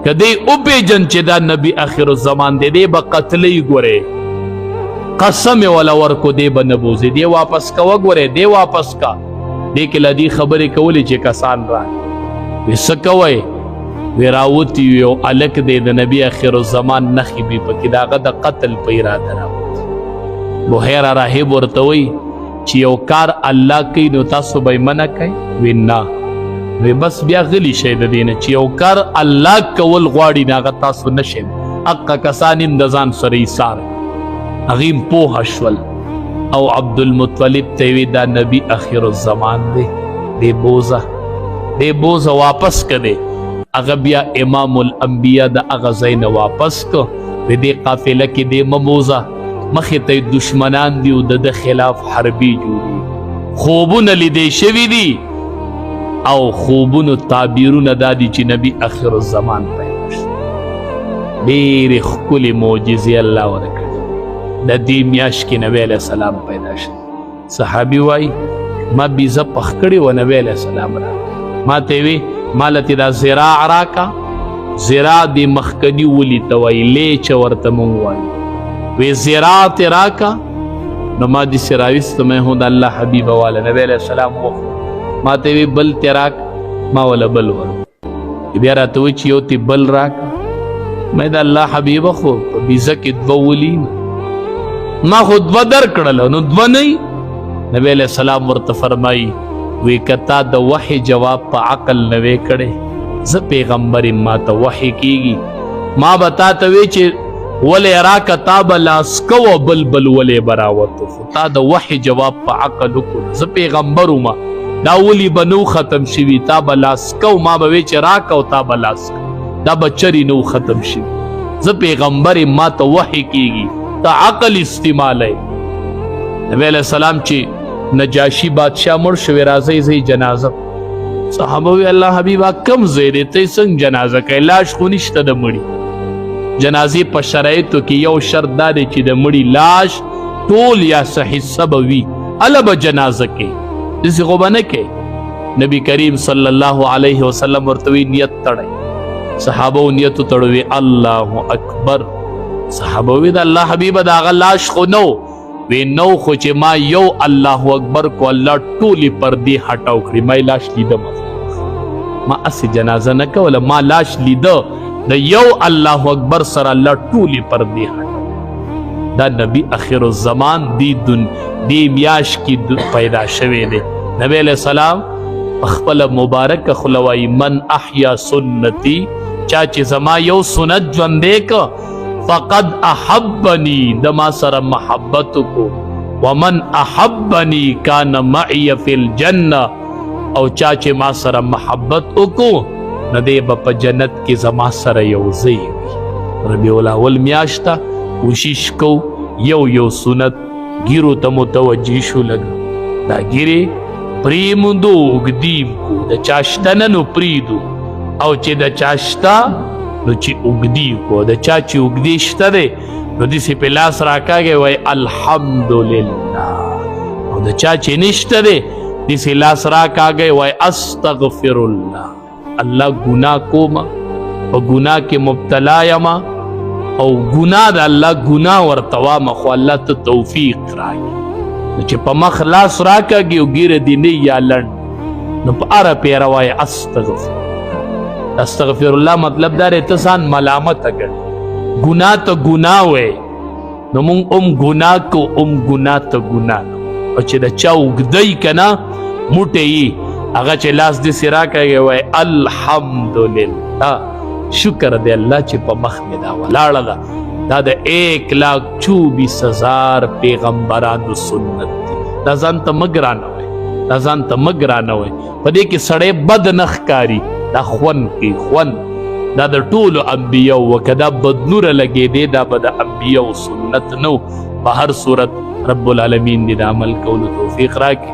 کدی او پیجن چې دا نبی آخر الزمان دی به قتلی ګورې قسم ولا ورکو دی به نبوزي دی واپس کا وګورې دی واپس کا دی کې لدی خبرې کولې چې کسان را وس کوي وراوتی یو الک دی د نبی آخر الزمان نخي به پکې داغه د قتل په اراده راوت بحیره راهب ورته وی چې یو کار الله کوي نو تاسو به منع کوي وینا وی بس بیا غلی شي د دینه چې یو کار الله کول غواړي ناغه تاسو نشئ حق کسان د ځان سره ایثار اغیم پوه شول او عبد المطلب ته وی دا نبی اخر الزمان دی بوزه واپس کړي اغه بیا امام الانبیاء د اغه زین واپس کو وی دی قافله کې دی مموزه مخې ته دشمنان دی او د خلاف حربي جوړي خوبونه لیدې شوي دي او خوبونو تعبیرونه دادي چې نبی اخر الزمان پیدا شي ډېرې ښکلې معجزې الله ورکړي د دې میاشت کې نبی علیه السلام پیدا شي صحابي وایي ما بیزه پخ کړې و نبی علیه السلام را ما ته وی مالتې دا زراع راکا زراع د مخکني ولي ته وایي لیچه ورته مونږ وایو وی زراعت راکا نو ما دی سراویست میں ہوں دا اللہ حبیب والا نبی علیہ السلام وقت ما تیوی بل تیراک ما والا بل ورو بیا راتوی چیو تی بل راکا میں دا اللہ حبیب خو بیزا کی دو ولین ما خود دو در کڑلو نو دو نہیں نبی علیہ السلام ورط فرمائی وی کتا دا وحی جواب پا عقل نوے کڑے ز پیغمبر ما تا وحی کیگی ما بتاتوی چی ولی راکا تا بلاسکو بلبل ولی براوتو تا دا وحی جواب پا عقلو کن ز پیغمبرو ما دا ولی بنو ختم شوی تا بلاسکو ما بویچ راکاو تا بلاسکو دا بچری نو ختم شوی ز پیغمبر ما تا وحی کیگی تا عقل استعمال ہے نبی علیہ السلام چی نجاشی بادشاہ مر شوی رازی زی جنازہ صحابوی اللہ حبیبہ کم زیده تی سنگ جنازہ که لاش خونشت دا مڑی جنازی په شرایطو کې یو شرط دا دی چې د مړي لاش ټول یا صحیح سبوي اله به جنازه کې داسې خو به نه کوي نبی کریم صلی الله علیه وسلم ورته وی نیت تړئ صحابو نیتو تړوي الله اکبر صحابو وی د الله حبیبه د هغه لاش خو نو وی نو خو چې ما یو الله اکبر کو الله ټولې پردې هټاو کړي ما لاش لیدم ما اسې جنازه نه کوله ما لاش لیده دا یو اللہ اکبر سر اللہ ٹولی پر دی ہٹا دا نبی اخر الزمان دی میاش کی پیدا شوے دے نبی علیہ السلام اخبر مبارک خلوائی من احیا سنتی چاچے زما یو سنت جوندے کا فقد احبنی دما سر محبت کو ومن احبنی کان معی فی الجنہ او چاچے ما سر محبت کو ندے با پا جنت کی زما سر یوزی ربیع الاول میاشتا کوشش کو یو سنت گیرو تا متوجی شو لگا دا گیرے پریمدو اگدیم کو دا چاشتا ننو پریدو او چی دا چاشتا نو چی اگدی کو دا چاچی اگدیشتا دے نو دیسی پی لاس راکا گئے وی الحمدللہ او دا چاچی نشتا دے دیسی لاس راکا گئے وی استغفر اللہ اللہ گناہ کو ما و گناہ کے مبتلا یما او گناہ دا اللہ گناہ ورطوا ما خو اللہ تا توفیق راگی نو چی پا مخلاص راکا گی و گیر دینی یا لن نو پا ارہ پیروائی استغفر اللہ مطلب دار اتسان ملامت اگر گناہ تا گناہ وے نو مونگ گناہ کو گناہ تا گناہ او چی دا چا اگدائی کنا موٹے ہی اگا چه لاس دی سرا کئی وی الحمدللہ شکر دے اللہ چه پا مخ میں دا ولاڑا دا 1,24,000 پیغمبران سنت دی دا زان تا مگرانا ہوئے پا دے کی سڑے بد نخکاری دا خون کی خون دا دا طول انبیاء وکدا بدنور لگے دے دا بدا انبیاء سنت نو پا ہر صورت رب العالمین دی دا عمل کولو توفیق راکی